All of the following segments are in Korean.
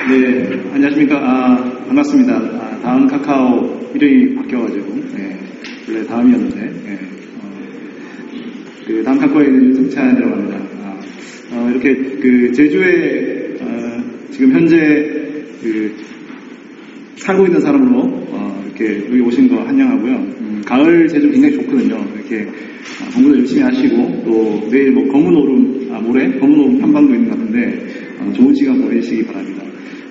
네, 안녕하십니까. 반갑습니다. 다음 카카오 이름이 바뀌어가지고, 원래 다음이었는데, 그 다음 카카오에 있는 정찬이라고 합니다. 이렇게 제주에, 지금 현재 살고 있는 사람으로, 이렇게 여기 오신 거 환영하고요. 가을 제주 굉장히 좋거든요. 이렇게 공부도 열심히 하시고, 또 내일 모레 검은 오름 탐방도 있는 것 같은데, 좋은 시간 보내시기 바랍니다.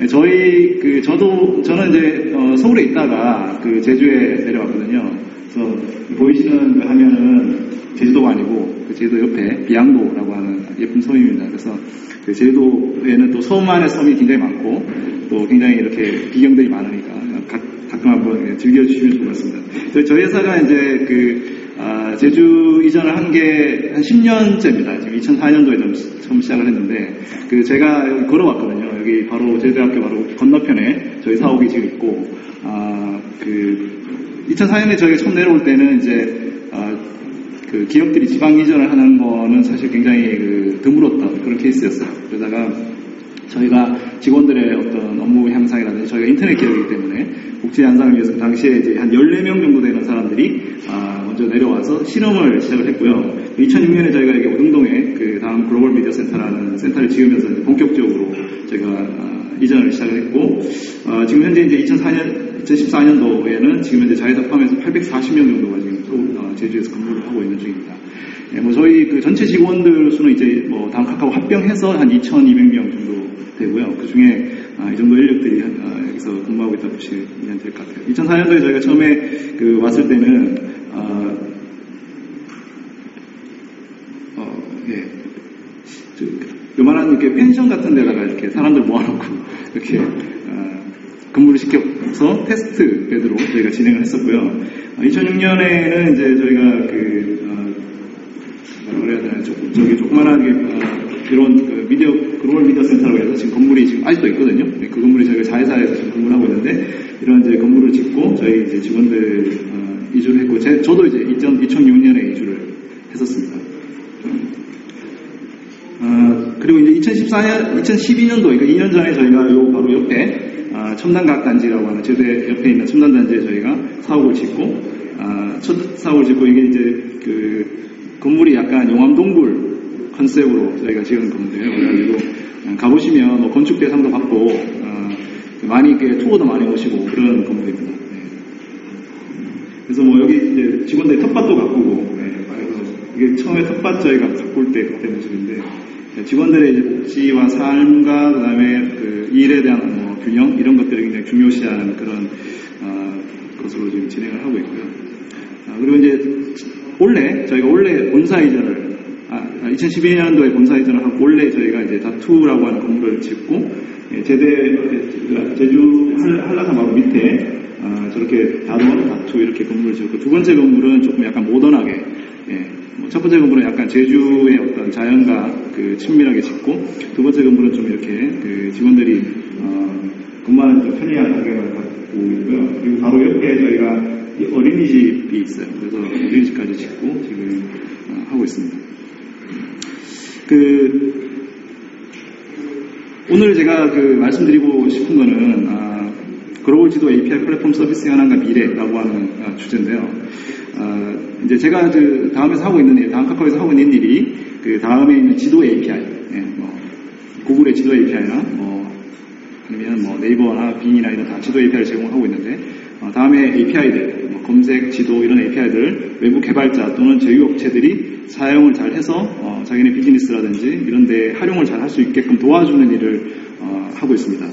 저는 이제, 서울에 있다가 제주에 내려왔거든요. 그래서 보이시는 화면은 제주도가 아니고, 제주도 옆에 비양도라고 하는 예쁜 섬입니다. 그래서 제주도에는 또 섬 안에 섬이 굉장히 많고, 또 굉장히 이렇게 비경들이 많으니까, 가끔 한번 즐겨주시면 좋을 것 같습니다. 저희 회사가 이제 제주 이전을 한 게 한 10년째입니다. 지금 2004년도에 처음 시작을 했는데, 제가 여기 걸어왔거든요. 여기 바로 제주대학교 바로 건너편에 저희 사옥이 지금 있고, 2004년에 저희가 처음 내려올 때는 이제, 기업들이 지방 이전을 하는 거는 사실 굉장히 드물었던 그런 케이스였어요. 그러다가 저희가 직원들의 어떤 업무 향상이라든지 저희가 인터넷 기업이기 때문에 복지 향상을 위해서 당시에 이제 한 14명 정도 되는 사람들이 먼저 내려와서 실험을 시작을 했고요. 2006년에 저희가 여기 오등동에 다음 글로벌 미디어 센터라는 센터를 지으면서 이제 본격적으로 저희가 이전을 시작을 했고, 지금 현재 이제 2014년도에는 지금 현재 자회사 포함해서 840명 정도가 지금 제주에서 근무를 하고 있는 중입니다. 저희 전체 직원들 수는 이제 다음 카카오 합병해서 한 2,200명 정도 되고요. 그 중에 이 정도 인력들이 여기서 근무하고 있다고 보시면 될 것 같아요. 2004년도에 저희가 처음에 왔을 때는 요만한 이렇게 펜션 같은 데다가 이렇게 사람들 모아놓고 이렇게 근무를 시켜서 테스트 베드로 저희가 진행을 했었고요. 2006년에는 이제 저희가 뭐라 해야 되나, 저기 조그만한 이런 글로벌 미디어 센터라고 해서 지금 건물이 지금 아직도 있거든요. 그 건물이 저희가 자회사에서 지금 근무를 하고 있는데, 이런 이제 건물을 짓고 저희 이제 직원들 이주를 했고, 저도 이제 2006년에 이주를 했었습니다. 그리고 이제 2012년도, 그러니까 2년 전에 저희가 바로 옆에 첨단과학단지라고 하는 제주대 옆에 있는 첨단단지에 저희가 사옥을 짓고, 첫 사옥을 짓고, 이게 이제 건물이 약간 용암동굴 컨셉으로 저희가 지은 건데요. 그래가지고 가보시면 건축 대상도 받고 많이 투어도 많이 오시고 그런 건물입니다. 그래서 여기 이제 직원들이 텃밭도 가꾸고, 그래서 이게 처음에 텃밭 저희가 가꿀 때 그때 모습인데, 직원들의 이제 복지와 삶과 그다음에 일에 대한 균형 이런 것들을 굉장히 중요시하는 그런 것으로 지금 진행을 하고 있고요. 그리고 이제 저희가 올해 본사 이전을 2012년도에 본사 이전을 하고, 올해 저희가 이제 다투라고 하는 건물을 짓고, 제주 한라산 바로 밑에 저렇게 다투 이렇게 건물을 짓고, 두 번째 건물은 조금 약간 모던하게, 첫 번째 건물은 약간 제주의 어떤 자연과 친밀하게 짓고, 두 번째 건물은 좀 이렇게 직원들이 근무하는 좀 편리한 환경을 갖고 있고요. 그리고 바로 옆에 저희가 어린이집이 있어요. 그래서 어린이집까지 짓고 지금 하고 있습니다. 오늘 제가 말씀드리고 싶은 거는 글로벌 지도 API 플랫폼 서비스 현황과 미래라고 하는 주제인데요. 이제 제가 다음에서 하고 있는 일, 다음 카카오에서 하고 있는 일이 다음에 있는 지도 API, 구글의 지도 API나 아니면 네이버나 빙이나 이런 다 지도 API를 제공하고 있는데, 다음에 API들, 검색, 지도 이런 API들 외부 개발자 또는 제휴업체들이 사용을 잘 해서 자기네 비즈니스라든지 이런 데 활용을 잘 할 수 있게끔 도와주는 일을 하고 있습니다.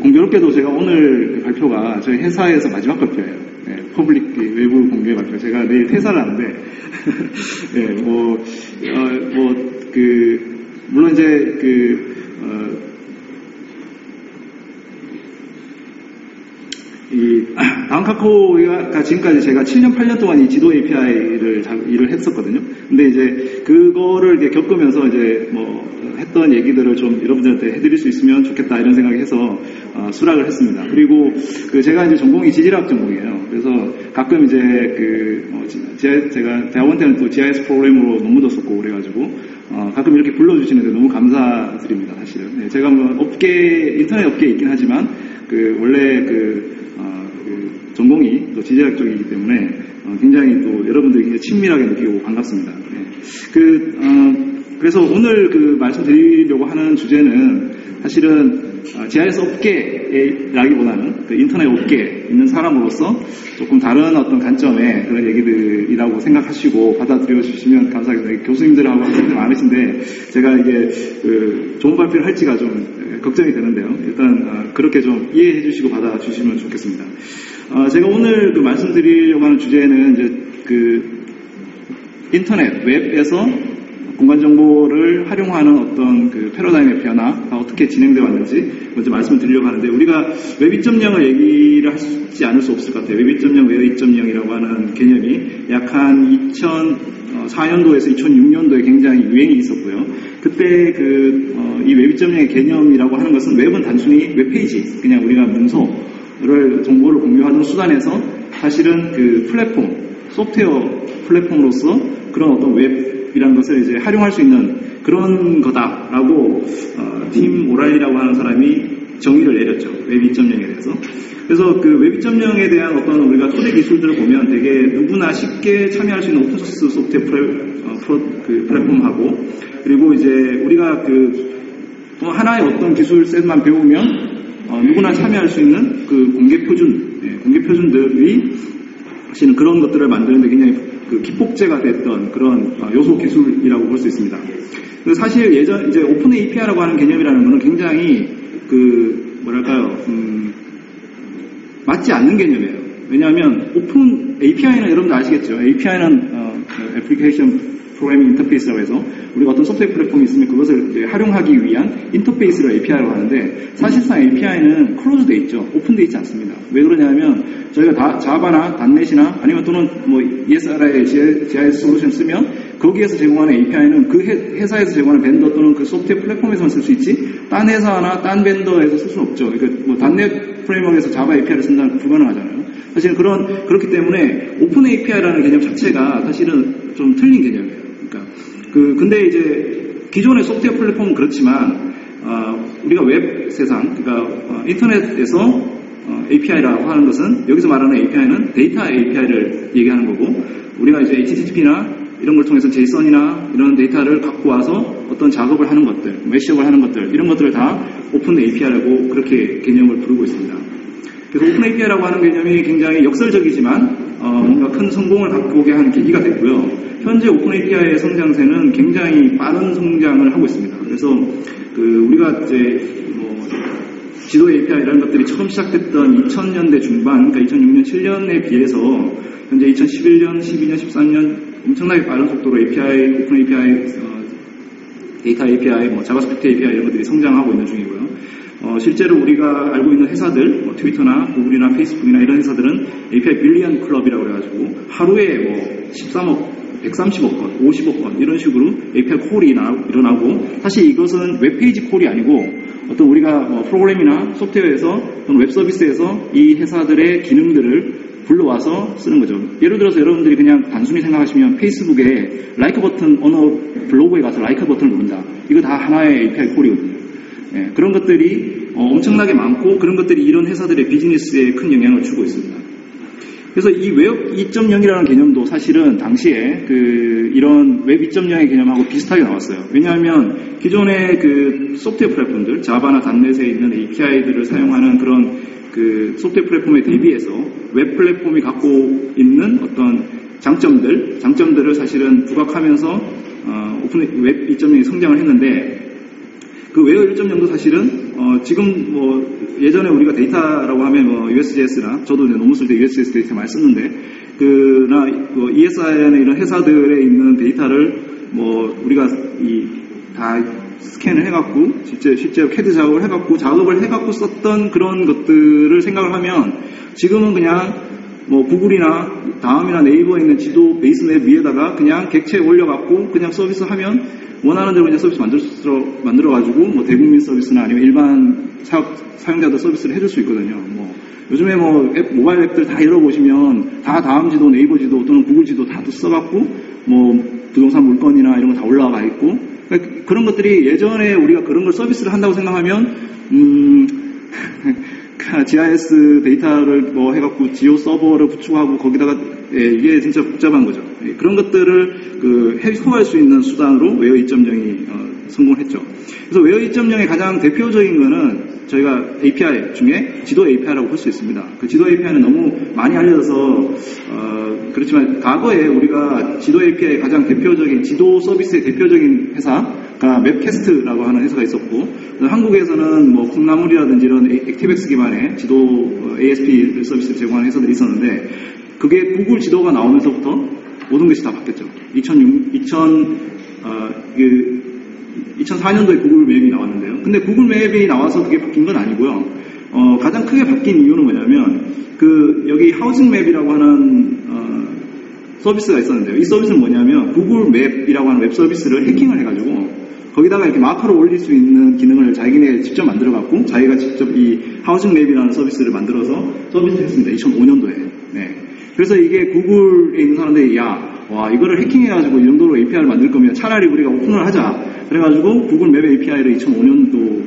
공교롭게도 제가 오늘 발표가 저희 회사에서 마지막 발표예요. 퍼블릭 외부 공개 발표. 제가 내일 퇴사를 하는데, 물론 이제 다음 카카오가 지금까지 제가 7년, 8년 동안 이 지도 API를 일을 했었거든요. 근데 이제 그거를 이제 겪으면서 이제 뭐 했던 얘기들을 좀 여러분들한테 해드릴 수 있으면 좋겠다 이런 생각해서 수락을 했습니다. 그리고 제가 이제 전공이 지질학 전공이에요. 그래서 가끔 이제 제가 대학원 때는 또 GIS 프로그램으로 논문도 썼고 그래가지고 가끔 이렇게 불러주시는데 너무 감사드립니다, 사실은. 네, 제가 뭐 인터넷 업계에 있긴 하지만 원래 전공이 또 지질학 쪽이기 때문에 굉장히 또 여러분들이 굉장히 친밀하게 느끼고 반갑습니다. 네. 그래서 오늘 말씀드리려고 하는 주제는 사실은 GIS 업계라기보다는 인터넷 업계에 있는 사람으로서 조금 다른 어떤 관점의 그런 얘기들이라고 생각하시고 받아들여 주시면 감사하겠습니다. 교수님들하고 학생들 많으신데 제가 이게 좋은 발표를 할지가 좀 걱정이 되는데요. 일단 그렇게 좀 이해해 주시고 받아주시면 좋겠습니다. 제가 오늘 말씀드리려고 하는 주제는 이제 인터넷, 웹에서 공간 정보를 활용하는 어떤 패러다임의 변화가 어떻게 진행되어 왔는지 먼저 말씀을 드리려고 하는데, 우리가 웹 2.0을 얘기를 하지 않을 수 없을 것 같아요. 웹 2.0, 웹 2.0이라고 하는 개념이 약 한 2004년도에서 2006년도에 굉장히 유행이 있었고요. 그때 이 웹 2.0의 개념이라고 하는 것은 웹은 단순히 웹페이지, 그냥 우리가 문서를 정보를 공유하는 수단에서 사실은 플랫폼, 소프트웨어 플랫폼으로서 그런 어떤 웹이라는 것을 이제 활용할 수 있는 그런 거다라고 팀 오랄리라고 하는 사람이 정의를 내렸죠. 웹 2.0에 대해서. 그래서 웹 2.0에 대한 어떤 우리가 토대 기술들을 보면 되게 누구나 쉽게 참여할 수 있는 오픈소스 소프트웨어 플랫폼하고, 그리고 이제 우리가 하나의 어떤 기술 셋만 배우면 누구나 참여할 수 있는 공개 표준들이 사실은 그런 것들을 만드는데 굉장히 기폭제가 됐던 그런 요소 기술이라고 볼 수 있습니다. 사실 이제 오픈 API라고 하는 개념이라는 것은 굉장히 맞지 않는 개념이에요. 왜냐하면 오픈 API는 여러분들 아시겠죠? API는 애플리케이션 프로그래밍 인터페이스라고 해서 우리가 어떤 소프트웨어 플랫폼이 있으면 그것을 이제 활용하기 위한 인터페이스를 API라고 하는데, 사실상 API는 클로즈되어 있죠. 오픈되어 있지 않습니다. 왜 그러냐면 저희가 자바나 단넷이나 아니면 또는 ESR의 GIS 솔루션 쓰면 거기에서 제공하는 API는 그 회사에서 제공하는 벤더 또는 그 소프트웨어 플랫폼에서만 쓸 수 있지, 딴 회사나 딴 벤더에서 쓸 수는 없죠. 그러니까 단넷 프레임워크에서 자바 API를 쓴다는 불가능하잖아요. 사실은 그렇기 때문에 오픈 API라는 개념 자체가 사실은 좀 틀린 개념이에요. 근데 이제 기존의 소프트웨어 플랫폼은 그렇지만 우리가 웹 세상, 그러니까 인터넷에서 API라고 하는 것은, 여기서 말하는 API는 데이터 API를 얘기하는 거고, 우리가 이제 HTTP나 이런 걸 통해서 JSON이나 이런 데이터를 갖고 와서 어떤 작업을 하는 것들, 매시업을 하는 것들, 이런 것들을 다 오픈 API라고 그렇게 개념을 부르고 있습니다. 그래서 오픈 API라고 하는 개념이 굉장히 역설적이지만 뭔가 큰 성공을 갖고 한 계기가 됐고요. 현재 오픈 API의 성장세는 굉장히 빠른 성장을 하고 있습니다. 그래서 우리가 이제 지도 API라는 것들이 처음 시작됐던 2000년대 중반, 그러니까 2006년, 7년에 비해서 현재 2011년, 12년, 13년 엄청나게 빠른 속도로 API, 오픈 API, 데이터 API, 자바스크립트 API 이런 것들이 성장하고 있는 중이고요. 실제로 우리가 알고 있는 회사들, 트위터나 구글이나 페이스북이나 이런 회사들은 API 빌리언 클럽이라고 해가지고 하루에 13억, 130억 건, 50억 건 이런 식으로 API 콜이 일어나고, 사실 이것은 웹페이지 콜이 아니고 어떤 우리가 프로그램이나 소프트웨어에서 또는 웹 서비스에서 이 회사들의 기능들을 불러와서 쓰는 거죠. 예를 들어서 여러분들이 그냥 단순히 생각하시면 페이스북에 라이크 버튼, 어느 블로그에 가서 라이크 버튼을 누른다. 이거 다 하나의 API 콜이거든요. 예, 그런 것들이 엄청나게 많고, 그런 것들이 이런 회사들의 비즈니스에 큰 영향을 주고 있습니다. 그래서 이 웹 2.0이라는 개념도 사실은 당시에 이런 웹 2.0의 개념하고 비슷하게 나왔어요. 왜냐하면 기존의 소프트웨어 플랫폼들, 자바나 단넷에 있는 API들을 사용하는 그런 소프트웨어 플랫폼에 대비해서 웹 플랫폼이 갖고 있는 어떤 장점들을 사실은 부각하면서 오픈 웹 2.0이 성장을 했는데, 그 웹 1.0도 사실은 지금 예전에 우리가 데이터라고 하면 USGS나, 저도 이제 논문 쓸 때 USGS 데이터 많이 썼는데, ESI나 이런 회사들에 있는 데이터를 우리가 다 스캔을 해갖고 실제로 CAD 작업을 해갖고 썼던 그런 것들을 생각을 하면, 지금은 그냥 뭐 구글이나 다음이나 네이버에 있는 지도 베이스 맵 위에다가 그냥 객체 올려갖고 그냥 서비스 하면 원하는 대로 그냥 서비스 만들어가지고 뭐 대국민 서비스나 아니면 일반 사용자들 서비스를 해줄 수 있거든요. 뭐 요즘에 뭐 모바일 앱들 다 열어보시면 다 다음 지도, 네이버 지도 또는 구글 지도 다 써갖고 뭐 부동산 물건이나 이런 거 다 올라가 있고 그러니까 그런 것들이 예전에 우리가 그런 걸 서비스를 한다고 생각하면 GIS 데이터를 뭐 해갖고 지오 서버를 구축하고 거기다가 이게 진짜 복잡한 거죠. 그런 것들을 해소할 수 있는 수단으로 웨어 2.0이 성공했죠. 그래서 웨어 2.0의 가장 대표적인 거는 저희가 API 중에 지도 API라고 볼 수 있습니다. 그 지도 API는 너무 많이 알려져서 그렇지만 과거에 우리가 지도 API의 가장 대표적인 지도 서비스의 대표적인 회사가 맵캐스트라고 하는 회사가 있었고 한국에서는 뭐 콩나물이라든지 이런 액티브엑스 기반의 지도 ASP 서비스를 제공하는 회사들이 있었는데 그게 구글 지도가 나오면서부터 모든 것이 다 바뀌었죠. 2004년도에 구글 맵이 나왔는데요. 근데 구글 맵이 나와서 그게 바뀐 건 아니고요. 가장 크게 바뀐 이유는 뭐냐면 여기 하우징 맵이라고 하는 서비스가 있었는데요. 이 서비스는 뭐냐면 구글 맵이라고 하는 웹 서비스를 해킹을 해가지고 거기다가 이렇게 마커를 올릴 수 있는 기능을 자기네 직접 만들어갖고 자기가 직접 이 하우징 맵이라는 서비스를 만들어서 서비스를 했습니다. 2005년도에. 네. 그래서 이게 구글에 있는 사람들이 이거를 해킹해가지고 이 정도로 API를 만들 거면 차라리 우리가 오픈을 하자. 그래가지고 구글 맵의 API를 2005년도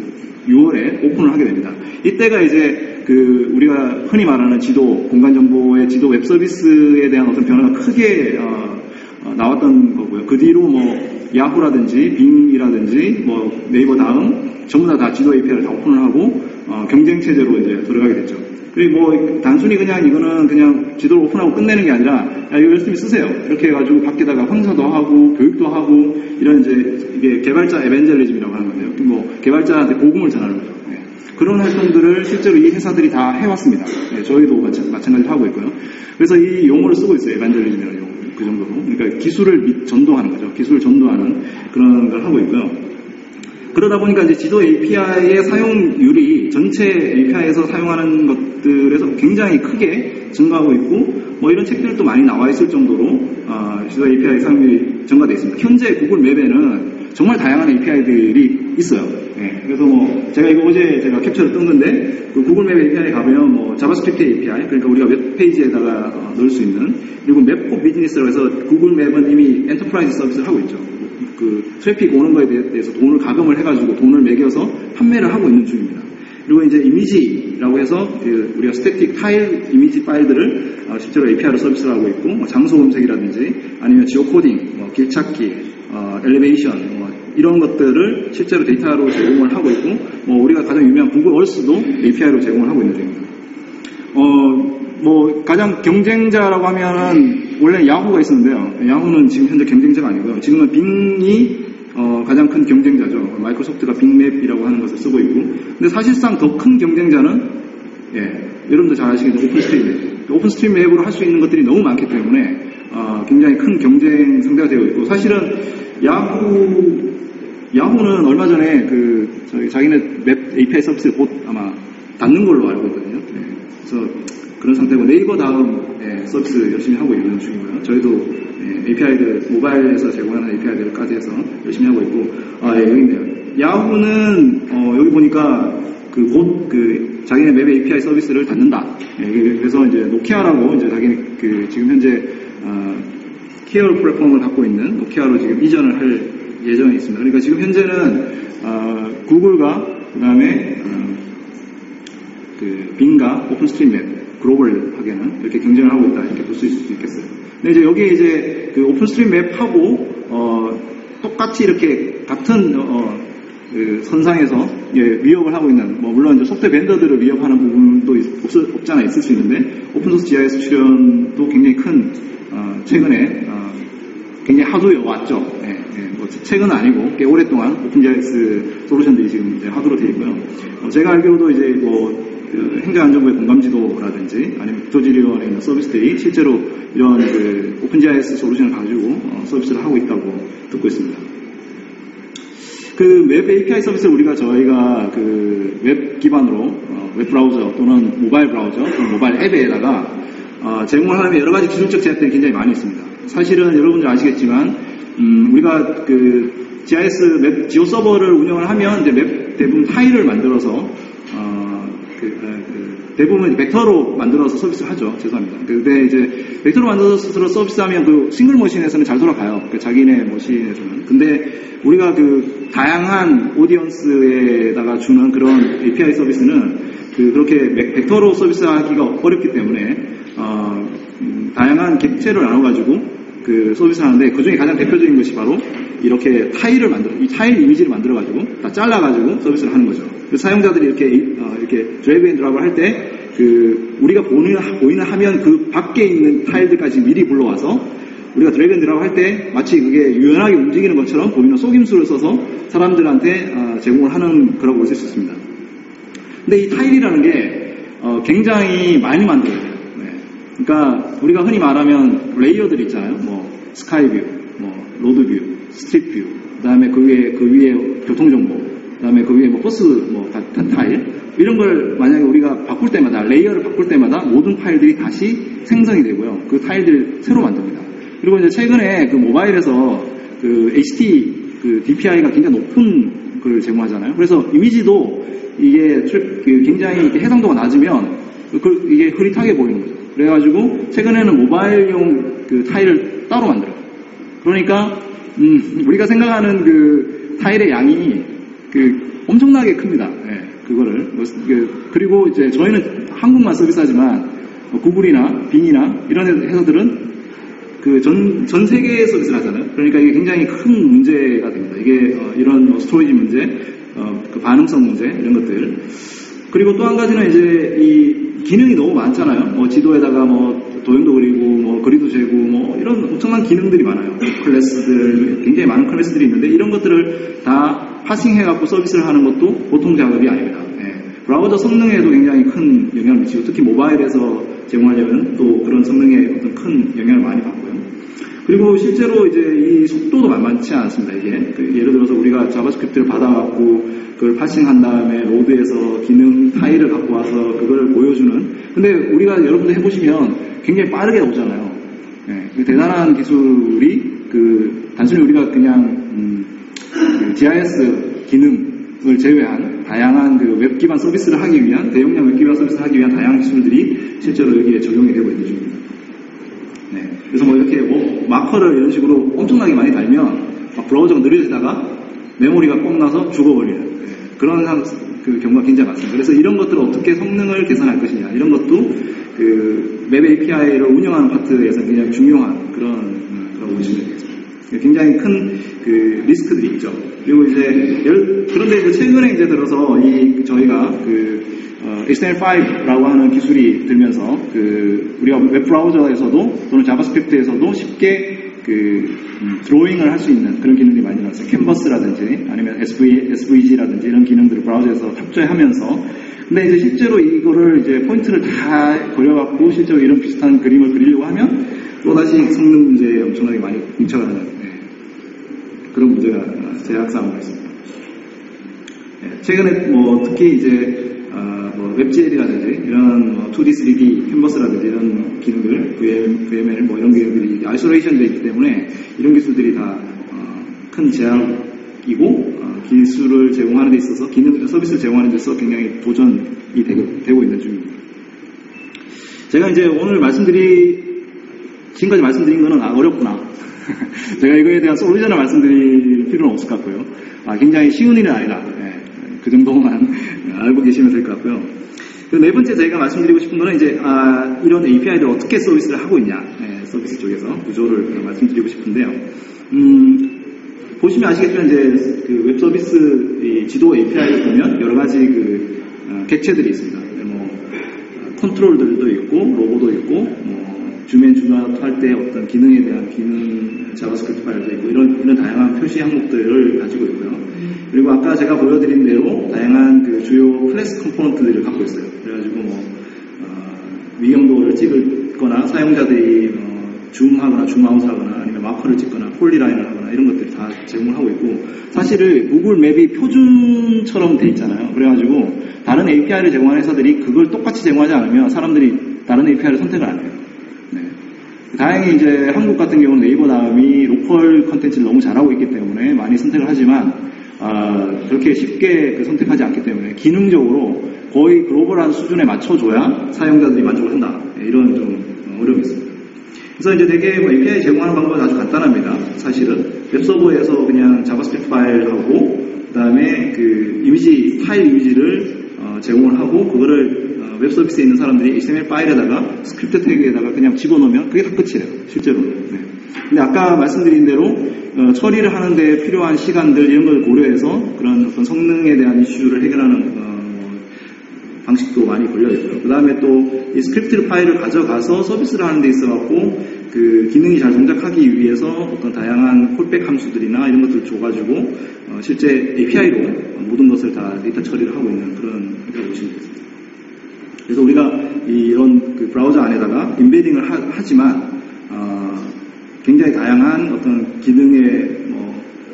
6월에 오픈을 하게 됩니다. 이때가 이제 우리가 흔히 말하는 지도, 공간 정보의 지도 웹 서비스에 대한 어떤 변화가 크게 나왔던 거고요. 그 뒤로 뭐 야후라든지 빙이라든지 뭐 네이버 다음 전부 다 지도 API를 다 오픈을 하고 경쟁 체제로 이제 들어가게 됐죠. 그리고 뭐 단순히 이거는 그냥 지도를 오픈하고 끝내는 게 아니라 이거 열심히 쓰세요. 이렇게 해가지고 밖에다가 황사도 하고 교육도 하고 이런 이게 개발자 에벤젤리즘이라고 하는 건데요. 뭐 개발자한테 복음을 전하는 거죠. 네. 그런 활동들을 실제로 이 회사들이 다 해왔습니다. 네, 저희도 마찬가지로 하고 있고요. 그래서 이 용어를 쓰고 있어요. 에벤젤리즘이라는 용어. 그 정도로. 그러니까 기술을 전도하는 거죠. 기술을 전도하는 그런 걸 하고 있고요. 그러다 보니까 이제 지도 API의 사용률이 전체 API에서 사용하는 것들에서 굉장히 크게 증가하고 있고, 뭐 이런 책들도 많이 나와 있을 정도로, 지도 API 사용률이 증가되어 있습니다. 현재 구글 맵에는 정말 다양한 API들이 있어요. 네, 그래서 뭐, 제가 이거 어제 제가 캡처를 뜬 건데, 구글 맵 API에 가면 뭐, 자바스크립트 API, 그러니까 우리가 웹페이지에다가 넣을 수 있는, 그리고 맵포 비즈니스라고 해서 구글 맵은 이미 엔터프라이즈 서비스를 하고 있죠. 트래픽 오는 거에 대해서 돈을 가금을 해가지고 돈을 매겨서 판매를 하고 있는 중입니다. 그리고 이제 이미지라고 해서 우리가 스태틱 파일 이미지 파일들을 실제로 API로 서비스를 하고 있고, 뭐 장소 검색이라든지 아니면 지오 코딩, 뭐 길찾기, 엘리베이션, 이런 것들을 실제로 데이터로 제공을 하고 있고, 뭐 우리가 가장 유명한 구글 얼스도 API로 제공을 하고 있는 중입니다. 뭐 가장 경쟁자라고 하면은 원래 야후가 있었는데요. 야후는 지금 현재 경쟁자가 아니고요. 지금은 빙이 가장 큰 경쟁자죠. 마이크로소프트가 빙맵이라고 하는 것을 쓰고 있고, 근데 사실상 더 큰 경쟁자는 여러분들 잘 아시겠죠. 오픈스트림맵. 오픈스트림맵으로 할 수 있는 것들이 너무 많기 때문에 굉장히 큰 경쟁 상대가 되어 있고, 사실은 야후는 얼마 전에 자기네 맵 API 서비스를 곧 아마 닫는 걸로 알고 있거든요. 그래서 그런 상태고, 네이버 다음 서비스 열심히 하고 있는 중이고요. 저희도 API들, 모바일에서 제공하는 API들까지 해서 열심히 하고 있고, 여기 있네요. 야후는 여기 보니까 자기네 맵 API 서비스를 닫는다. 그래서 이제 노키아라고 이제 자기네 지금 현재 케어 플랫폼을 갖고 있는 노키아로 지금 이전을 할 예정이 있습니다. 그러니까 지금 현재는 구글과 그다음에 빙과 오픈스트림맵 글로벌하게는 이렇게 경쟁을 하고 있다, 이렇게 볼 수 있겠어요. 근데 이제 여기에 이제 오픈스트림 맵하고 똑같이 이렇게 같은 선상에서 위협을 하고 있는, 뭐 물론 이제 소프트웨어 벤더들을 위협하는 부분도 없잖아 있을 수 있는데, 오픈소스 GIS 출연도 굉장히 큰 최근에 굉장히 하도에 왔죠. 뭐 최근은 아니고 꽤 오랫동안 오픈GIS 솔루션들이 지금 이제 하도로 되어 있고요. 제가 알기로도 이제 뭐 행정안전부의 공감지도라든지 아니면 국토지리원에 있는 서비스들이 실제로 이런 오픈GIS 솔루션을 가지고 서비스를 하고 있다고 듣고 있습니다. 웹 API 서비스를 저희가 웹 기반으로 웹 브라우저 또는 모바일 브라우저 또는 모바일 앱에다가 제공을 하려면 여러 가지 기술적 제약들이 굉장히 많이 있습니다. 사실은 여러분들 아시겠지만 우리가 그 GIS 맵 지오 서버를 운영을 하면 이제 맵 대부분 파일을 만들어서 대부분 벡터로 만들어서 서비스를 하죠. 죄송합니다. 근데 이제 벡터로 만들어서 서비스하면 그 싱글 머신에서는 잘 돌아가요. 그 자기네 머신에서는. 근데 우리가 그 다양한 오디언스에다가 주는 그런 API 서비스는 그렇게 벡터로 서비스하기가 어렵기 때문에 다양한 객체를 나눠가지고 그 서비스를 하는데 그 중에 가장 대표적인 것이 바로 이렇게 이 타일 이미지를 만들어가지고 다 잘라가지고 서비스를 하는 거죠. 사용자들이 이렇게 드래그 앤 드랍을 할 때 우리가 보이는 화면 그 밖에 있는 타일들까지 미리 불러와서 우리가 드래그 앤 드랍 할 때 마치 그게 유연하게 움직이는 것처럼 보이는 속임수를 써서 사람들한테 제공을 하는 거라고 볼 수 있습니다. 근데 이 타일이라는 게 굉장히 많이 만들어요. 네. 그러니까 우리가 흔히 말하면 레이어들 있잖아요. 뭐 스카이 뷰, 뭐 로드 뷰, 스트릿 뷰, 그다음에 그 위에 교통 정보, 그다음에 그 위에 뭐 버스 같은 타일 이런 걸 만약에 우리가 바꿀 때마다 레이어를 바꿀 때마다 모든 파일들이 다시 생성이 되고요. 그 타일들을 새로 만듭니다. 그리고 이제 최근에 그 모바일에서 그 HT 그 DPI가 굉장히 높은 걸 제공하잖아요. 그래서 이미지도 이게 굉장히 해상도가 낮으면 이게 흐릿하게 보이는 거죠. 그래가지고 최근에는 모바일용 그 타일을 따로 만들어요. 그러니까 우리가 생각하는 그 타일의 양이 엄청나게 큽니다. 네, 그거를. 그리고 이제 저희는 한국만 서비스하지만 구글이나 빙이나 이런 회사들은 전 세계에 서비스를 하잖아요. 그러니까 이게 굉장히 큰 문제가 됩니다. 이게 이런 스토리지 문제, 그 반응성 문제 이런 것들. 그리고 또 한 가지는 이제 이 기능이 너무 많잖아요. 뭐 지도에다가 뭐 도형도 그리고 뭐 거리도 재고 뭐 이런 엄청난 기능들이 많아요. 클래스들 굉장히 많은 클래스들이 있는데 이런 것들을 다 파싱해갖고 서비스를 하는 것도 보통 작업이 아닙니다. 네. 브라우저 성능에도 굉장히 큰 영향을 미치고 특히 모바일에서 제공하려면 또 그런 성능에 어떤 큰 영향을 많이 받고요. 그리고 실제로 이제 이 속도도 만만치 않습니다. 이게 예를 들어서 우리가 자바스크립트를 받아갖고 그걸 파싱한 다음에 로드에서 기능 파일을 갖고 와서 그걸 보여주는. 근데 우리가 여러분들 해보시면 굉장히 빠르게 오잖아요. 네. 대단한 기술이 단순히 우리가 그냥 GIS 기능을 제외한 다양한 웹 기반 서비스를 하기 위한 대용량 웹 기반 서비스를 하기 위한 다양한 기술들이 실제로 여기에 적용이 되고 있는 중입니다. 네. 그래서 뭐 이렇게 마커를 이런 식으로 엄청나게 많이 달면 막 브라우저가 느려지다가 메모리가 뻥 나서 죽어버리는 그런 경우가 굉장히 많습니다. 그래서 이런 것들을 어떻게 성능을 개선할 것이냐 이런 것도 웹 API를 운영하는 파트에서 굉장히 중요한 그런 보시면 되겠습니다. 굉장히 큰 리스크들이 있죠. 그리고 이제 그런데 이제 최근에 이제 들어서 저희가 HTML5라고 하는 기술이 들면서 우리가 웹 브라우저에서도 또는 자바스크립트에서도 쉽게 드로잉을 할 수 있는 그런 기능이 많이 나왔어요. 캔버스라든지 아니면 SVG라든지 이런 기능들을 브라우저에서 탑재하면서 근데 이제 실제로 이거를 이제 포인트를 다 그려갖고 실제로 이런 비슷한 그림을 그리려고 하면 또다시 성능 문제에 엄청나게 많이 뭉쳐가는 그런 문제가 제약사항으로 있습니다. 네, 최근에 특히 이제 웹GL이라든지 이런 2D, 3D 캔버스라든지 이런 기능들, VML 이런 기능들이 아이솔레이션 되어 있기 때문에 이런 기술들이 다 큰 제약이고 기술을 제공하는 데 있어서 서비스를 제공하는 데 있어서 굉장히 도전이 되고 있는 중입니다. 제가 이제 오늘 지금까지 말씀드린 거는 어렵구나. 제가 이거에 대한 솔루션을 말씀드릴 필요는 없을 것 같고요. 굉장히 쉬운 일은 아니다. 네, 그 정도만 알고 계시면 될 것 같고요. 네 번째 제가 말씀드리고 싶은 거는 이제 이런 API를 어떻게 서비스를 하고 있냐, 서비스 쪽에서 구조를 말씀드리고 싶은데요. 보시면 아시겠지만 이제 웹 서비스 지도 API를 보면 여러 가지 객체들이 있습니다. 컨트롤들도 있고 로고도 있고 주맨 할 때 어떤 기능에 대한 기능 자바스크립트 파일도 있고 이런 다양한 표시 항목들을 가지고 있고요. 그리고 아까 제가 보여드린 대로 다양한 주요 클래스 컴포넌트들을 갖고 있어요. 그래가지고 위험도를 찍거나 사용자들이 줌하거나 줌아웃하거나 아니면 마커를 찍거나 폴리라인을 하거나 이런 것들이 다 제공을 하고 있고 사실은 구글 맵이 표준처럼 돼 있잖아요. 그래가지고 다른 API를 제공하는 회사들이 그걸 똑같이 제공하지 않으면 사람들이 다른 API를 선택을 안 해요. 다행히 이제 한국 같은 경우는 네이버 다음이 로컬 컨텐츠를 너무 잘하고 있기 때문에 많이 선택을 하지만 그렇게 쉽게 선택하지 않기 때문에 기능적으로 거의 글로벌한 수준에 맞춰줘야 사용자들이 만족을 한다. 이런 좀 어려움이 있습니다. 그래서 이제 되게 API 제공하는 방법은 아주 간단합니다. 사실은 웹서버에서 그냥 자바스크립트 파일하고 그다음에 그 이미지 파일 이미지를 제공을 하고 그거를 웹 서비스에 있는 사람들이 HTML 파일에다가 스크립트 태그에다가 그냥 집어넣으면 그게 다 끝이에요. 실제로는. 네. 근데 아까 말씀드린 대로 처리를 하는데 필요한 시간들 이런 걸 고려해서 그런 어떤 성능에 대한 이슈를 해결하는 방식도 많이 걸려있고요. 그 다음에 또 이 스크립트 파일을 가져가서 서비스를 하는 데 있어갖고 그 기능이 잘 동작하기 위해서 어떤 다양한 콜백 함수들이나 이런 것들을 줘가지고 실제 API로 모든 것을 다 데이터 처리를 하고 있는 그런 형태로 보시면 되겠습니다. 그래서 우리가 이런 그 브라우저 안에다가 인베딩을 하지만 굉장히 다양한 어떤 기능의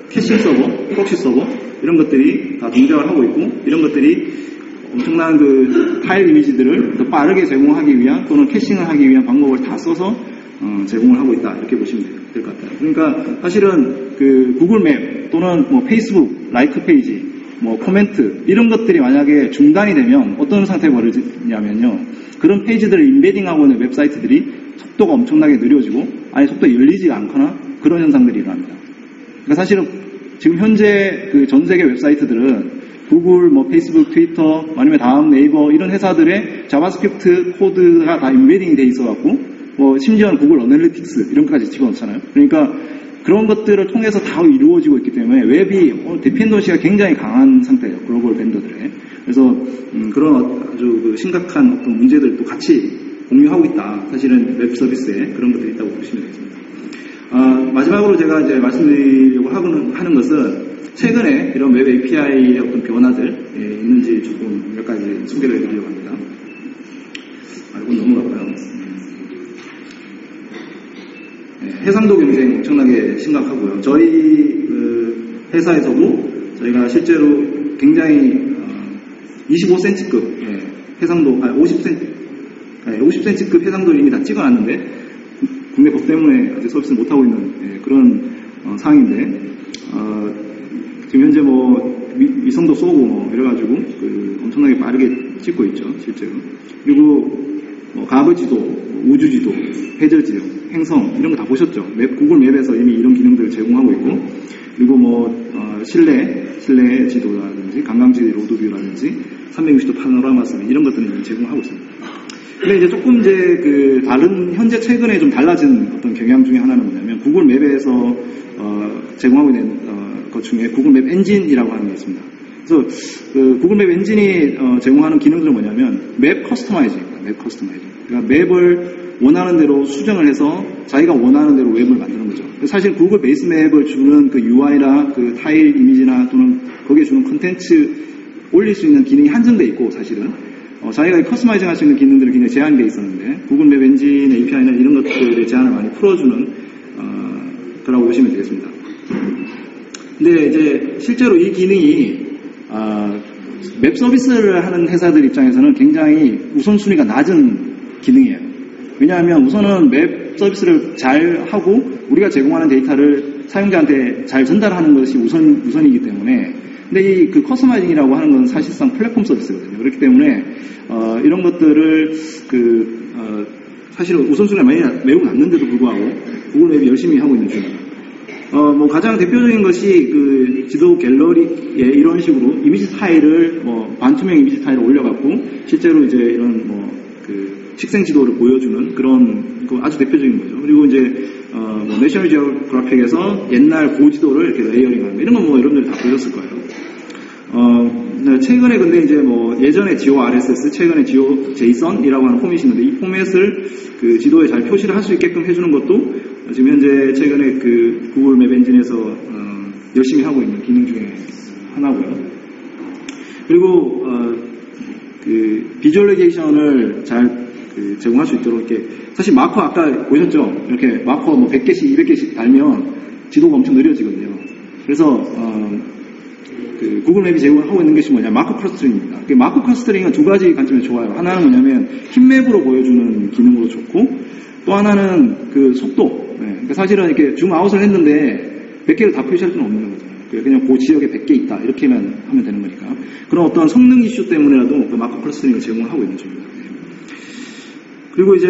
캐싱 서버, 프록시 서버 이런 것들이 다 동작을 하고 있고 이런 것들이 엄청난 그 파일 이미지들을 더 빠르게 제공하기 위한 또는 캐싱을 하기 위한 방법을 다 써서 제공을 하고 있다 이렇게 보시면 될 것 같아요. 그러니까 사실은 그 구글 맵 또는 뭐 페이스북 라이크 페이지 뭐 코멘트 이런 것들이 만약에 중단이 되면 어떤 상태가 벌어지냐면요. 그런 페이지들을 인베딩하고 있는 웹사이트들이 속도가 엄청나게 느려지고 아예 속도가 열리지가 않거나 그런 현상들이 일어납니다. 그러니까 사실은 지금 현재 그 전 세계 웹사이트들은 구글, 뭐 페이스북, 트위터, 아니면 다음 네이버 이런 회사들의 자바스크립트 코드가 다 인베딩이 돼 있어갖고 뭐 심지어는 구글 어널리틱스 이런 것까지 집어넣잖아요. 그러니까 그런 것들을 통해서 다 이루어지고 있기 때문에 웹이 디펜던시가 굉장히 강한 상태예요. 글로벌 밴더들의. 그래서 그런 아주 그 심각한 어떤 문제들도 같이 공유하고 있다. 사실은 웹 서비스에 그런 것들이 있다고 보시면 되겠습니다. 마지막으로 제가 이제 말씀드리려고 하는 것은 최근에 이런 웹 API의 어떤 변화들 있는지 조금 몇 가지 소개를 해드리려고 합니다. 이건 넘어가고요. 해상도 경쟁 엄청나게 심각하고요. 저희 그 회사에서도 저희가 실제로 굉장히 25cm급 해상도 50cm급 해상도를 이미 다 찍어놨는데 국내 법 때문에 아직 서비스를 못하고 있는 그런 상황인데 지금 현재 뭐 위성도 쏘고 뭐 이래가지고 그 엄청나게 빠르게 찍고 있죠 실제로. 그리고 뭐 가브지도, 우주지도, 해저지역, 행성 이런 거 다 보셨죠? 구글 맵에서 이미 이런 기능들을 제공하고 있고 그리고 뭐 실내 지도라든지 관광지 로드뷰라든지 360도 파노라마스 이런 것들은 제공하고 있습니다. 근데 이제 조금 그 다른 현재 최근에 좀 달라진 어떤 경향 중에 하나는 뭐냐면 구글 맵에서 제공하고 있는 것 중에 구글 맵 엔진이라고 하는 게 있습니다. 그래서 그 구글 맵 엔진이 제공하는 기능들은 뭐냐면 맵 커스터마이징입니다. 맵 커스터마이징. 그러니까 맵을 원하는 대로 수정을 해서 자기가 원하는 대로 웹을 만드는 거죠. 사실 구글 베이스 맵을 주는 그 UI나 그 타일 이미지나 또는 거기에 주는 콘텐츠 올릴 수 있는 기능이 한정돼 있고 사실은 자기가 커스터마이징 할 수 있는 기능들이 굉장히 제한이 돼 있었는데 구글 맵 엔진 API는 이런 것들의 제한을 많이 풀어주는 거라고 보시면 되겠습니다. 근데 이제 실제로 이 기능이 웹 서비스를 하는 회사들 입장에서는 굉장히 우선순위가 낮은 기능이에요. 왜냐하면 우선은 웹 서비스를 잘 하고 우리가 제공하는 데이터를 사용자한테 잘 전달하는 것이 우선이기 때문에 근데 이 그 커스터마이징이라고 하는 건 사실상 플랫폼 서비스거든요. 그렇기 때문에 이런 것들을 사실은 우선순위가 매우 낮는데도 불구하고 구글 웹이 열심히 하고 있는 중입니다. 뭐 가장 대표적인 것이 그 지도 갤러리에 이런 식으로 이미지 타일을 반투명 이미지 타일을 올려갖고 실제로 이제 이런 그 식생 지도를 보여주는 그런 아주 대표적인 거죠. 그리고 이제 내셔널 지오그래픽에서 옛날 고지도를 이렇게 레이어링하는 이런 건 여러분들이 다 보셨을 거예요. 최근에 근데 이제 예전에 GeoRSS, 최근에 GeoJSON이라고 하는 포맷이 있는데 이 포맷을 그 지도에 잘 표시를 할 수 있게끔 해주는 것도 지금 현재 최근에 그 구글 맵 엔진에서 열심히 하고 있는 기능 중에 하나고요. 그리고 그 비주얼리제이션을 잘 제공할 수 있도록 이렇게 사실 마커 아까 보셨죠? 이렇게 마커 100개씩 200개씩 달면 지도가 엄청 느려지거든요. 그래서 그 구글 맵이 제공하고 있는 것이 뭐냐 마커 클러스터링입니다. 마커 클러스터링은 두 가지 관점에서 좋아요. 하나는 뭐냐면 힙맵으로 보여주는 기능으로 좋고 또 하나는 그 속도. 그러니까 사실은 이렇게 줌아웃을 했는데 100개를 다 표시할 수는 없는 거죠. 그냥 그 지역에 100개 있다. 이렇게만 하면 되는 거니까. 그런 어떤 성능 이슈 때문에라도 그 마크 클러스터링을 제공을 하고 있는 중입니다. 그리고 이제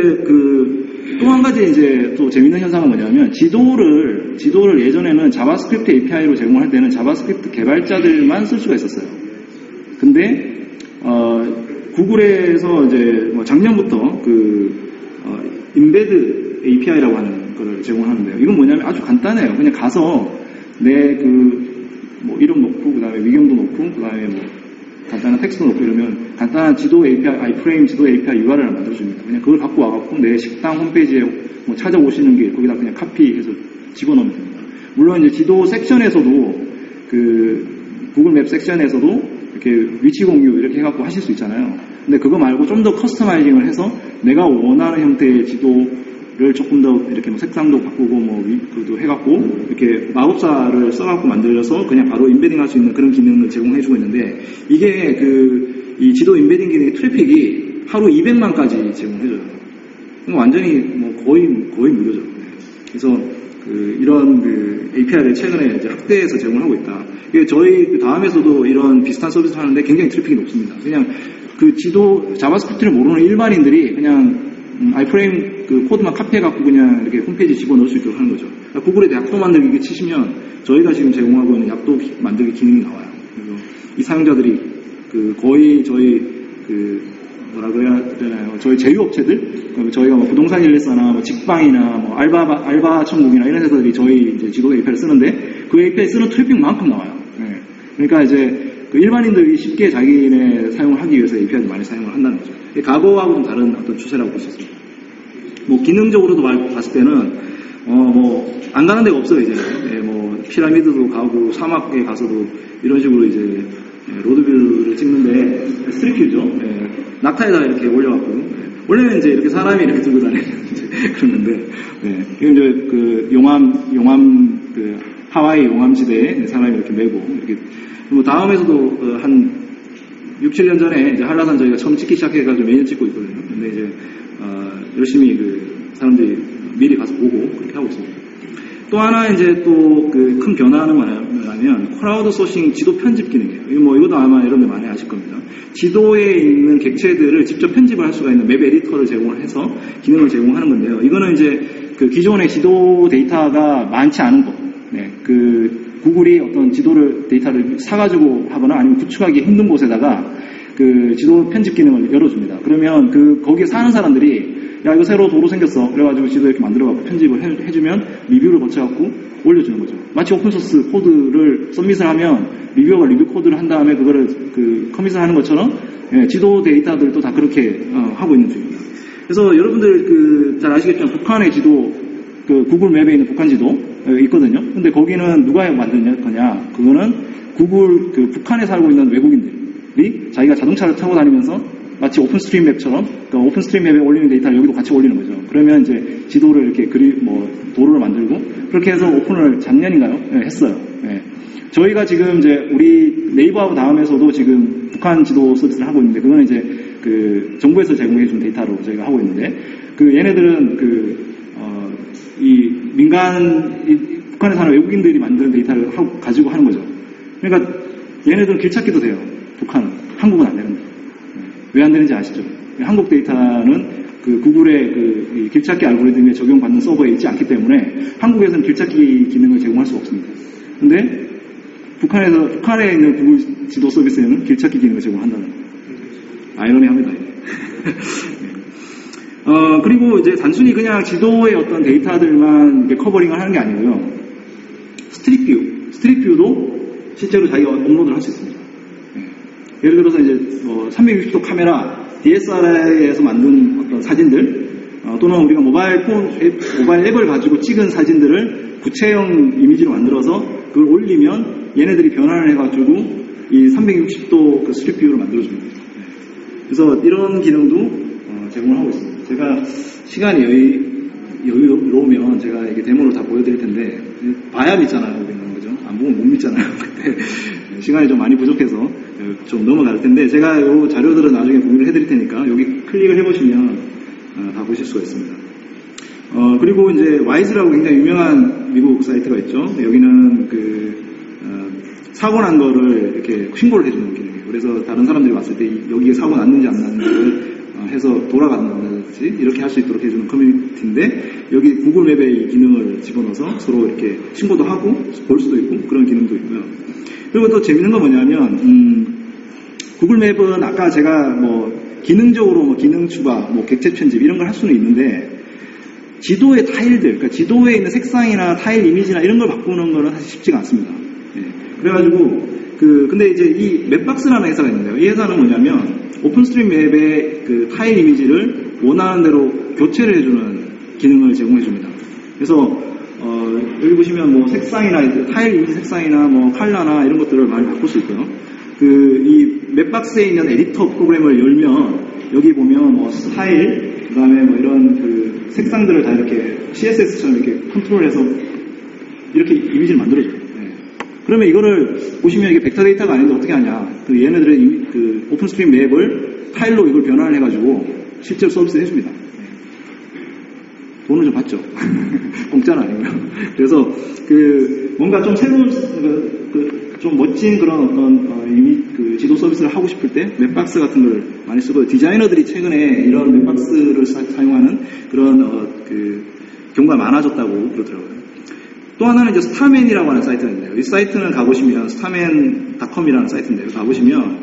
또 한 가지 이제 또 재밌는 현상은 뭐냐면 지도를 예전에는 자바스크립트 API로 제공할 때는 자바스크립트 개발자들만 쓸 수가 있었어요. 근데 구글에서 이제 뭐 작년부터 인베드 API라고 하는 거를 제공하는데요. 이건 뭐냐면 아주 간단해요. 그냥 가서 내 뭐 이름 넣고 그다음에 위경도 넣고 그다음에 뭐 간단한 텍스트 넣고 이러면 간단한 지도 API, 아이프레임 지도 API URL을 만들어줍니다. 그냥 그걸 갖고 와갖고 내 식당 홈페이지에 뭐 찾아오시는 길 거기다 그냥 카피해서 집어넣으면 됩니다. 물론 이제 지도 섹션에서도 구글 맵 섹션에서도 이렇게 위치 공유 이렇게 해갖고 하실 수 있잖아요. 근데 그거 말고 좀 더 커스터마이징을 해서 내가 원하는 형태의 지도를 조금 더 이렇게 뭐 색상도 바꾸고 뭐 그도 해갖고 이렇게 마법사를 써갖고 만들어서 그냥 바로 인베딩 할 수 있는 그런 기능을 제공해주고 있는데 이게 이 지도 인베딩 기능의 트래픽이 하루 200만까지 제공해줘요. 완전히 뭐 거의 무료죠. 그래서 이런 API를 최근에 이제 확대해서 제공하고 있다. 이게 저희 다음에서도 이런 비슷한 서비스를 하는데 굉장히 트래픽이 높습니다. 그냥 자바스크립트를 모르는 일반인들이 그냥 아이프레임 코드만 카피해갖고 그냥 이렇게 홈페이지 집어넣을 수 있도록 하는 거죠. 그러니까 구글에 약도 만들기 치시면 저희가 지금 제공하고 있는 약도 만들기 기능이 나와요. 그래서 이 사용자들이 거의 저희 뭐라 그래야 되나요? 저희 제휴업체들, 저희가 뭐 부동산 일레사나 뭐 직방이나 뭐 알바 천국이나 이런 회사들이 저희 이제 지도 API를 쓰는데 그 API 쓰는 트래픽만큼 나와요. 네. 그러니까 이제 일반인들이 쉽게 자기네 사용을 하기 위해서 API를 많이 사용을 한다는 거죠. 과거하고는 다른 어떤 추세라고 볼 수 있습니다. 뭐 기능적으로도 봤을 때는 뭐 안 가는 데가 없어요 이제. 뭐 피라미드도 가고 사막에 가서도 이런 식으로 이제 로드뷰를 찍는데 스트리트뷰죠. 낙타에다가 이렇게 올려갖고 원래는 이제 이렇게 사람이 이렇게 들고 다니는 그러는데 이건 이제 용암 하와이 용암지대에 사람이 이렇게 메고 이렇게 뭐 다음에서도 한 6, 7년 전에 이제 한라산 저희가 처음 찍기 시작해가지고 매년 찍고 있거든요. 근데 이제 열심히 사람들이 미리 가서 보고 그렇게 하고 있습니다. 또 하나 이제 또 큰 변화는 뭐냐면 크라우드 소싱 지도 편집 기능이에요. 이것도 아마 여러분들 많이 아실 겁니다. 지도에 있는 객체들을 직접 편집을 할 수가 있는 맵 에디터를 제공을 해서 기능을 제공하는 건데요. 이거는 이제 기존의 지도 데이터가 많지 않은 거. 구글이 어떤 데이터를 사가지고 하거나 아니면 구축하기 힘든 곳에다가 지도 편집 기능을 열어줍니다. 그러면 거기에 사는 사람들이 야 이거 새로 도로 생겼어 그래가지고 지도 이렇게 만들어갖고 편집을 해주면 리뷰를 거쳐갖고 올려주는 거죠. 마치 오픈소스 코드를 서밋을 하면 리뷰어가 리뷰 코드를 한 다음에 그거를 커밋을 하는 것처럼 지도 데이터들도 다 그렇게 하고 있는 중입니다. 그래서 여러분들 잘 아시겠지만 북한의 지도 구글 맵에 있는 북한 지도 있거든요. 근데 거기는 누가 만든 거냐? 그거는 구글 북한에 살고 있는 외국인들이 자기가 자동차를 타고 다니면서 마치 오픈스트림 맵처럼 오픈스트림 맵에 올리는 데이터를 여기도 같이 올리는 거죠. 그러면 이제 지도를 이렇게 도로를 만들고 그렇게 해서 오픈을 작년인가요? 했어요. 저희가 지금 이제 우리 네이버하고 다음에서도 지금 북한 지도 서비스를 하고 있는데 그거는 이제 정부에서 제공해준 데이터로 저희가 하고 있는데 얘네들은 북한에 사는 외국인들이 만드는 데이터를 가지고 하는 거죠. 그러니까 얘네들은 길 찾기도 돼요. 북한은. 한국은 안 되는 거예요. 왜 안 되는지 아시죠? 한국 데이터는 구글의 길 찾기 알고리즘에 적용받는 서버에 있지 않기 때문에 한국에서는 길 찾기 기능을 제공할 수가 없습니다. 근데 북한에 있는 구글 지도 서비스에는 길 찾기 기능을 제공한다는 거예요. 아이러니합니다. 그리고 이제 단순히 그냥 지도의 어떤 데이터들만 커버링을 하는 게 아니고요. 스트릿뷰도 실제로 자기가 업로드를 할 수 있습니다. 예를 들어서 이제 360도 카메라, DSLR에서 만든 어떤 사진들, 또는 우리가 모바일 앱을 가지고 찍은 사진들을 구체형 이미지로 만들어서 그걸 올리면 얘네들이 변환을 해가지고 이 360도 스트릿뷰를 만들어줍니다. 그래서 이런 기능도 제공을 하고 있습니다. 제가 시간이 여유로우면 제가 이게 데모로 다 보여드릴 텐데 봐야 믿잖아요. 그죠? 안 보면 못 믿잖아요. 그때 시간이 좀 많이 부족해서 좀 넘어갈 텐데 제가 이 자료들은 나중에 공유를 해드릴 테니까 여기 클릭을 해보시면 다 보실 수가 있습니다. 그리고 이제 와이즈라고 굉장히 유명한 미국 사이트가 있죠. 여기는 사고 난 거를 이렇게 신고를 해주는 기능이에요. 그래서 다른 사람들이 왔을 때 여기에 사고 났는지 안 났는지를 해서 돌아간다든지 이렇게 할 수 있도록 해주는 커뮤니티인데, 여기 구글 맵에 이 기능을 집어넣어서 서로 이렇게 신고도 하고 볼 수도 있고 그런 기능도 있고요. 그리고 또 재밌는 건 뭐냐면 구글 맵은 아까 제가 기능적으로 기능 추가, 객체 편집 이런 걸 할 수는 있는데, 지도의 타일들, 그러니까 지도에 있는 색상이나 타일 이미지나 이런 걸 바꾸는 거는 사실 쉽지가 않습니다. 예. 그래가지고 근데 이제 이 맵박스라는 회사가 있는데요. 이 회사는 뭐냐면 오픈스트림 맵의 타일 이미지를 원하는 대로 교체를 해주는 기능을 제공해줍니다. 그래서 여기 보시면 색상이나 타일 이미지 색상이나 컬러나 이런 것들을 많이 바꿀 수 있고요. 이 맵박스에 있는 에디터 프로그램을 열면 여기 보면 스타일, 그 다음에 이런 색상들을 다 이렇게 CSS처럼 이렇게 컨트롤해서 이렇게 이미지를 만들어줘요. 네. 그러면 이거를 보시면 이게 벡터 데이터가 아닌데 어떻게 하냐. 얘네들의 오픈스트림 맵을 타일로 이걸 변환을 해가지고 실제로 서비스 해줍니다. 네. 돈을 좀 받죠. 공짜는 아니고요. 그래서 뭔가 좀 새로운 좀 멋진 그런 어떤 지도 서비스를 하고 싶을 때 맵박스 같은 걸 많이 쓰고, 디자이너들이 최근에 이런 맵박스를 사용하는 그런 경우가 많아졌다고 그러더라고요. 또 하나는 이제 스타맨이라고 하는 사이트가 있는데요. 이 사이트는 가보시면 스타맨.com이라는 사이트인데요. 가보시면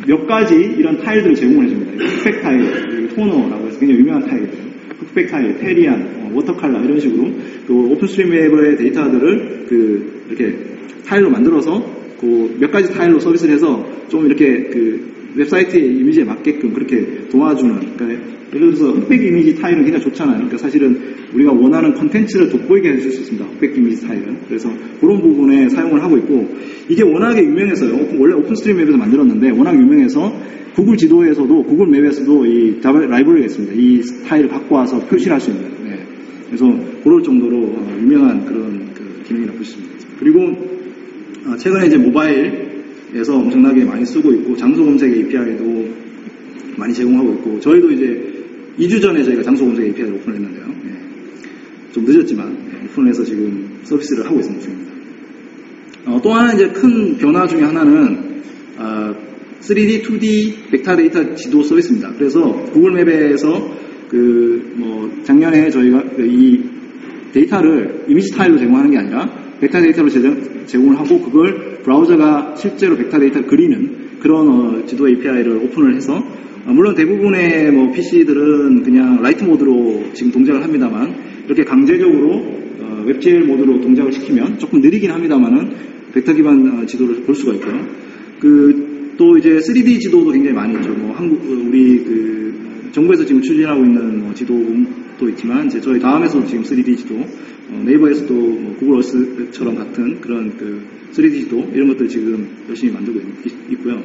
몇 가지 이런 타일들을 제공을 해줍니다. 흑백 타일, 토너라고 해서 굉장히 유명한 타일이에요. 흑백 타일, 페리안, 워터칼라 이런 식으로 오픈스트림 웹의 데이터들을 이렇게 타일로 만들어서 몇 가지 타일로 서비스를 해서 좀 이렇게 웹사이트의 이미지에 맞게끔 그렇게 도와주는, 그러니까 예를 들어서 흑백 이미지 타일은 굉장히 좋잖아요. 그러니까 사실은 우리가 원하는 컨텐츠를 돋보이게 해줄 수 있습니다. 흑백 이미지 타일은. 그래서 그런 부분에 사용을 하고 있고, 이게 워낙에 유명해서요. 원래 오픈스트림 맵에서 만들었는데 워낙 유명해서 구글 지도에서도, 구글 맵에서도 이 라이브러리가 있습니다. 이 타일을 갖고 와서 표시를 할 수 있는. 네. 그래서 그럴 정도로 유명한 그런 기능이라고 볼 수 있습니다. 그리고 최근에 이제 모바일에서 엄청나게 많이 쓰고 있고, 장소 검색 API도 많이 제공하고 있고, 저희도 이제 2주 전에 저희가 장소 검색 API를 오픈했는데요. 네. 좀 늦었지만 오픈해서 지금 서비스를 하고 있는 중입니다. 또 하나 이제 큰 변화 중에 하나는 3D, 2D 벡터 데이터 지도 서비스입니다. 그래서 구글 맵에서 작년에 저희가 이 데이터를 이미지 타일로 제공하는 게 아니라 벡터 데이터로 제공을 하고, 그걸 브라우저가 실제로 벡터 데이터를 그리는 그런 지도 API를 오픈을 해서, 물론 대부분의 PC들은 그냥 라이트 모드로 지금 동작을 합니다만, 이렇게 강제적으로 웹GL 모드로 동작을 시키면 조금 느리긴 합니다만은 벡터 기반 지도를 볼 수가 있고요. 또 이제 3D 지도도 굉장히 많이 있죠. 우리 정부에서 지금 추진하고 있는 지도도 있지만, 이제 저희 다음에서 지금 3D 지도, 네이버에서도 구글 어스처럼 같은 그런 3D 지도 이런 것들 지금 열심히 만들고 있고요.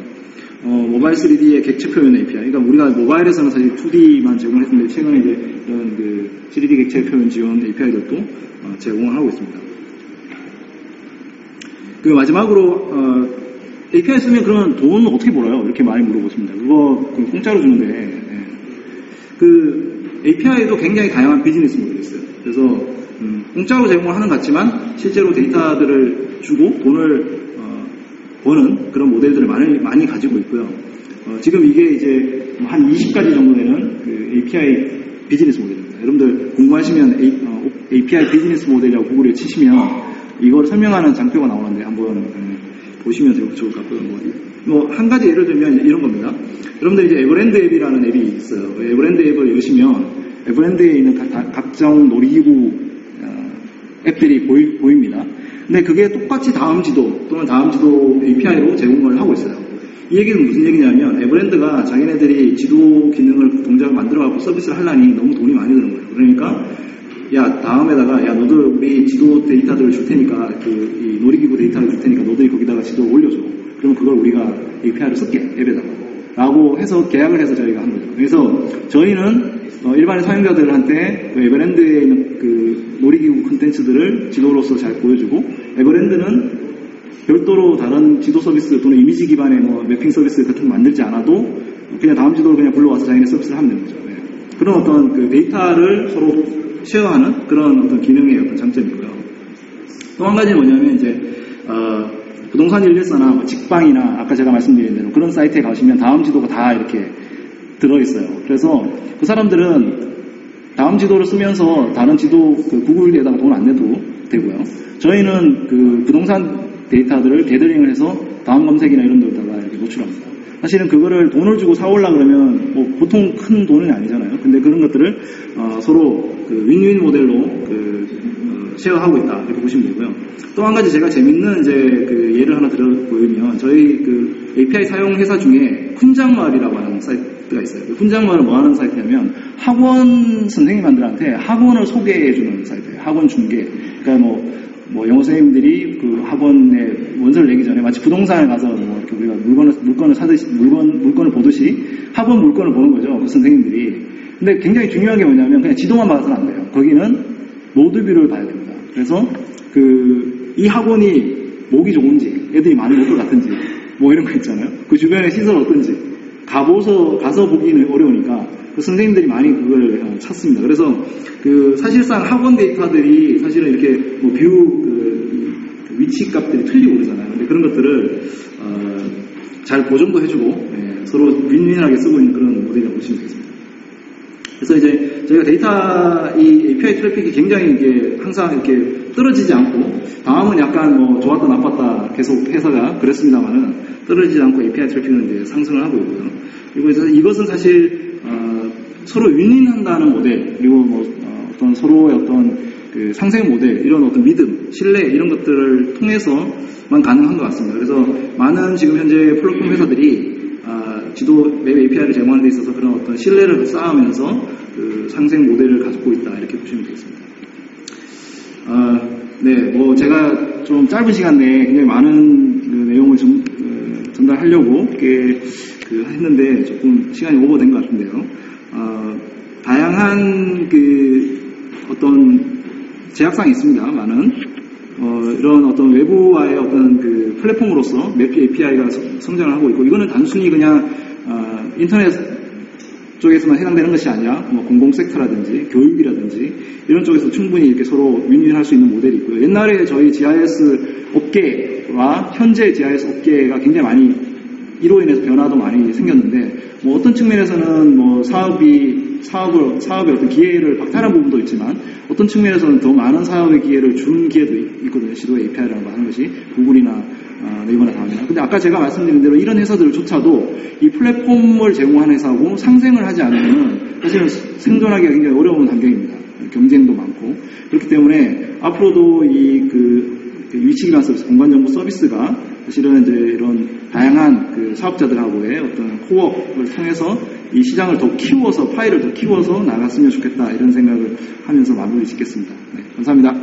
모바일 3D의 객체 표현 API. 그러니까 우리가 모바일에서는 사실 2D만 제공했는데 최근에 이제 이런 3D 객체 표현 지원 API들도 제공을 하고 있습니다. 마지막으로 API 쓰면 그러면 돈 어떻게 벌어요? 이렇게 많이 물어보십니다. 그거 공짜로 주는데, API에도 굉장히 다양한 비즈니스 모델이 있어요. 그래서 공짜로 제공을 하는 것 같지만 실제로 데이터들을 주고 돈을 버는 그런 모델들을 많이 가지고 있고요. 지금 이게 이제 한 20가지 정도 되는 API 비즈니스 모델입니다. 여러분들 궁금하시면 API 비즈니스 모델이라고 구글에 치시면 이걸 설명하는 장표가 나오는데 한번 보시면 좋을 것 같고요. 한 가지 예를 들면 이런 겁니다. 여러분들 이제 에버랜드 앱이라는 앱이 있어요. 에버랜드 앱을 열시면 에버랜드에 있는 각종 놀이기구 앱들이 보입니다. 근데 그게 똑같이 다음 지도 또는 다음 지도 API로 제공을 하고 있어요. 이 얘기는 무슨 얘기냐면 에버랜드가 자기네들이 지도 기능을 동작을 만들어갖고 서비스를 하려니 너무 돈이 많이 드는 거예요. 그러니까 다음에다가 너들 우리 지도 데이터들을 줄 테니까 이 놀이기구 데이터를 줄 테니까 너들이 거기다가 지도를 올려줘. 그러면 그걸 우리가 API를 쓸게 앱에다가 라고 해서 계약을 해서 저희가 한 거죠. 그래서 저희는 일반 사용자들한테 에버랜드에 있는 놀이기구 콘텐츠들을 지도로서 잘 보여주고, 에버랜드는 별도로 다른 지도 서비스 또는 이미지 기반의 매핑 서비스 같은 거 만들지 않아도 그냥 다음 지도를 그냥 불러와서 자기네 서비스를 하면 되는 거죠. 네. 그런 어떤 그 데이터를 서로 쉐어하는 그런 어떤 기능의 어떤 장점이고요. 또 한 가지는 뭐냐면 이제 부동산 114나 뭐 직방이나 아까 제가 말씀드린 대로 그런 사이트에 가시면 다음 지도가 다 이렇게 들어있어요. 그래서 그 사람들은 다음 지도를 쓰면서 다른 지도 그 구글에다가 돈 안 내도 되고요. 저희는 그 부동산 데이터들을 게더링을 해서 다음 검색이나 이런 데다가 이렇게 노출합니다. 사실은 그거를 돈을 주고 사오려고 그러면 뭐 보통 큰 돈은 아니잖아요. 근데 그런 것들을 서로 그 윈윈 모델로 쉐어하고 있다 이렇게 보시면 되고요. 또 한 가지 제가 재밌는 이제 그 예를 하나 들어보면 저희 그 API 사용 회사 중에 훈장마을이라고 하는 사이트가 있어요. 훈장마을은 뭐 하는 사이트냐면 학원 선생님들한테 학원을 소개해주는 사이트예요. 학원 중개. 그러니까 뭐 영어 선생님들이 그 학원에 원서를 내기 전에 마치 부동산에 가서 뭐 이렇게 우리가 물건을 사듯이 물건을 보듯이 학원 물건을 보는 거죠. 그 선생님들이. 근데 굉장히 중요한 게 뭐냐면 그냥 지도만 봐서는 안 돼요. 거기는 로드뷰를 봐야 됩니다. 그래서 이 학원이 목이 좋은지, 애들이 많이 올 것 같은지, 뭐 이런 거 있잖아요. 그 주변에 시설 어떤지 가서 보기는 어려우니까 그 선생님들이 많이 그걸 찾습니다. 그래서 그 사실상 학원 데이터들이 사실은 이렇게 뭐 뷰 위치 값들이 틀리고 그러잖아요. 근데 그런 것들을 잘 보정도 해주고 서로 윈윈하게 쓰고 있는 그런 모델이라고 보시면 되겠습니다. 그래서 이제 저희가 데이터 이 API 트래픽이 굉장히 이게 항상 이렇게 떨어지지 않고 다음은 약간 뭐 좋았다 나빴다 계속 회사가 그랬습니다만은 떨어지지 않고 API 트래픽은 이제 상승을 하고 있고요. 그리고 이것은 사실 서로 윈윈한다는 모델 그리고 뭐 어떤 서로의 어떤 그 상생 모델 이런 어떤 믿음, 신뢰 이런 것들을 통해서만 가능한 것 같습니다. 그래서 많은 지금 현재 플랫폼 회사들이 지도 웹 API를 제공하는 데 있어서 그런 어떤 신뢰를 쌓으면서 그 상생 모델을 가지고 있다 이렇게 보시면 되겠습니다. 네, 뭐 제가 좀 짧은 시간 내에 굉장히 많은 그 내용을 전달하려고 이렇게 했는데 조금 시간이 오버된 것 같은데요. 다양한 그 어떤 제약상이 있습니다. 많은 이런 어떤 외부와의 어떤 그 플랫폼으로서 맵 API가 성장을 하고 있고 이거는 단순히 그냥 인터넷 쪽에서만 해당되는 것이 아니라 뭐 공공 섹터라든지 교육이라든지 이런 쪽에서 충분히 이렇게 서로 윈윈할 수 있는 모델이 있고요. 옛날에 저희 GIS 업계와 현재 GIS 업계가 굉장히 많이 이로 인해서 변화도 많이 생겼는데 뭐 어떤 측면에서는 뭐 사업의 어떤 기회를 박탈한 부분도 있지만 어떤 측면에서는 더 많은 사업의 기회를 준 기회도 있거든요. 지도 API라고 하는 것이 구글이나 네이버나 다음이나. 근데 아까 제가 말씀드린 대로 이런 회사들조차도 이 플랫폼을 제공하는 회사고 상생을 하지 않으면 사실은 생존하기가 굉장히 어려운 환경입니다. 경쟁도 많고. 그렇기 때문에 앞으로도 위치 기반 서비스, 공간 정보 서비스가 사실은 이제 이런 다양한 그 사업자들하고의 어떤 코업을 통해서 이 시장을 더 키워서, 파일을 더 키워서 나갔으면 좋겠다, 이런 생각을 하면서 마무리 짓겠습니다. 네, 감사합니다.